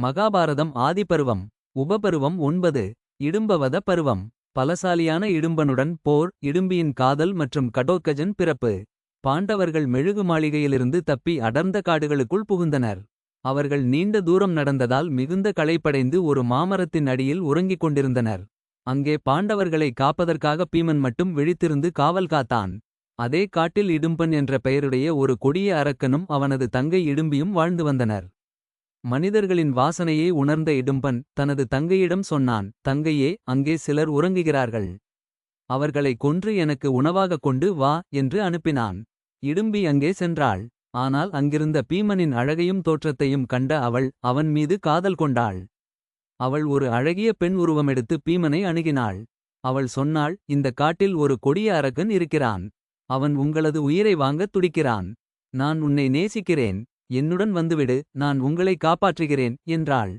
மகாபாரதம் ஆதிபருவம். உபபருவம் 9. இடும்பவத பருவம். பலசாலியான இடும்பனுடன் போர், இடும்பியின் காதல் மற்றும் கடோத்கஜன் பிறப்பு. பாண்டவர்கள் மெழுகு மாளிகையிலிருந்து தப்பி அடர்ந்த காடுகளுக்குள் புகுந்தனர். அவர்கள் நீண்ட தூரம் நடந்ததால் மிகுந்த களைப்படைந்து ஒரு மாமரத்தின் அடியில் உறங்கிக் கொண்டிருந்தனர். அங்கே பாண்டவர்களை காப்பதற்காக பீமன் மட்டும் விழித்திருந்து காவல் காத்தான். அதே காட்டில் இடும்பன் என்ற பெயருடைய ஒரு கொடிய அரக்கனும் அவனது தங்கை இடும்பியும் வாழ்ந்து வந்தனர். மனிதர்களின் வாசனையை உணர்ந்த இடும்பன் தனது தங்கையிடம் சொன்னான். தங்கையே, அங்கே சிலர் உறங்குகிறார்கள். அவர்களை கொன்று எனக்கு உணவாகக் கொண்டு வா என்று அனுப்பினான். இடும்பி அங்கே சென்றாள். ஆனால் அங்கிருந்த பீமனின் அழகையும் தோற்றத்தையும் கண்ட அவள் அவன் மீது காதல் கொண்டாள். அவள் ஒரு அழகிய பெண் உருவமெடுத்து பீமனை அணுகினாள். அவள் சொன்னாள், இந்த காட்டில் ஒரு கொடிய அரக்கன் இருக்கிறான். அவன் உங்களது உயிரை வாங்கத் துடிக்கிறான். நான் உன்னை நேசிக்கிறேன். என்னுடன் வந்துவிடு, நான் உங்களை காப்பாற்றுகிறேன் என்றாள்.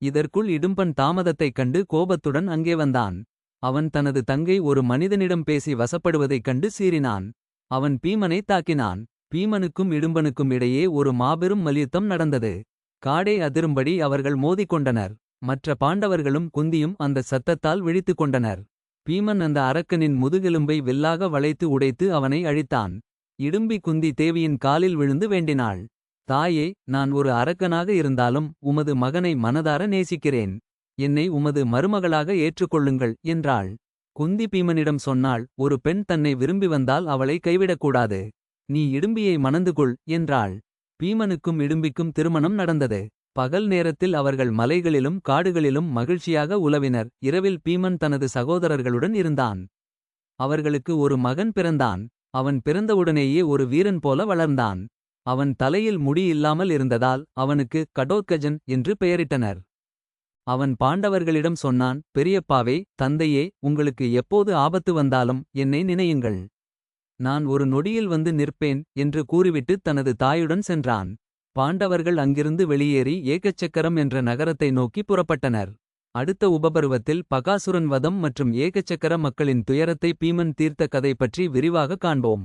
இதற்குள் இடும்பன் தாமதத்தைக் கண்டு கோபத்துடன் அங்கே வந்தான். அவன் தனது தங்கை ஒரு மனிதனிடம் பேசி வசப்படுவதைக் கண்டு சீறினான். அவன் பீமனை தாக்கினான். பீமனுக்கும் இடும்பனுக்கும் இடையே ஒரு மாபெரும் மல்யுத்தம் நடந்தது. காடே அதிரும்படி அவர்கள் மோதிக்கொண்டனர். மற்ற பாண்டவர்களும் குந்தியும் அந்த சத்தத்தால் விழித்துக் கொண்டனர். பீமன் அந்த அரக்கனின் முதுகெலும்பை வில்லாக வளைத்து உடைத்து அவனை அழித்தான். இடும்பி குந்தி தேவியின் காலில் விழுந்து வேண்டினாள். தாயே, நான் ஒரு அரக்கனாக இருந்தாலும் உமது மகனை மனதார நேசிக்கிறேன். என்னை உமது மருமகளாக ஏற்றுக்கொள்ளுங்கள் என்றாள். குந்தி பீமனிடம் சொன்னாள், ஒரு பெண் தன்னை விரும்பி வந்தால் அவளை கைவிடக்கூடாது. நீ இடும்பியை மணந்துகொள் என்றாள். பீமனுக்கும் இடும்பிக்கும் திருமணம் நடந்தது. பகல் நேரத்தில் அவர்கள் மலைகளிலும் காடுகளிலும் மகிழ்ச்சியாக உலவினர். இரவில் பீமன் தனது சகோதரர்களுடன் இருந்தான். அவர்களுக்கு ஒரு மகன் பிறந்தான். அவன் பிறந்தவுடனேயே ஒரு வீரன் போல வளர்ந்தான். அவன் தலையில் முடி இல்லாமல் இருந்ததால் அவனுக்கு கடோத்கஜன் என்று பெயரிட்டனர். அவன் பாண்டவர்களிடம் சொன்னான், பெரியப்பாவே, தந்தையே, உங்களுக்கு எப்போது ஆபத்து வந்தாலும் என்னை நினையுங்கள். நான் ஒரு நொடியில் வந்து நிற்பேன் என்று கூறிவிட்டு தனது தாயுடன் சென்றான். பாண்டவர்கள் அங்கிருந்து வெளியேறி ஏகச்சக்கரம் என்ற நகரத்தை நோக்கி புறப்பட்டனர். அடுத்த உபபருவத்தில் பகாசுரன் வதம் மற்றும் ஏகச்சக்கர மக்களின் துயரத்தை பீமன் தீர்த்த கதை பற்றி விரிவாக காண்போம்.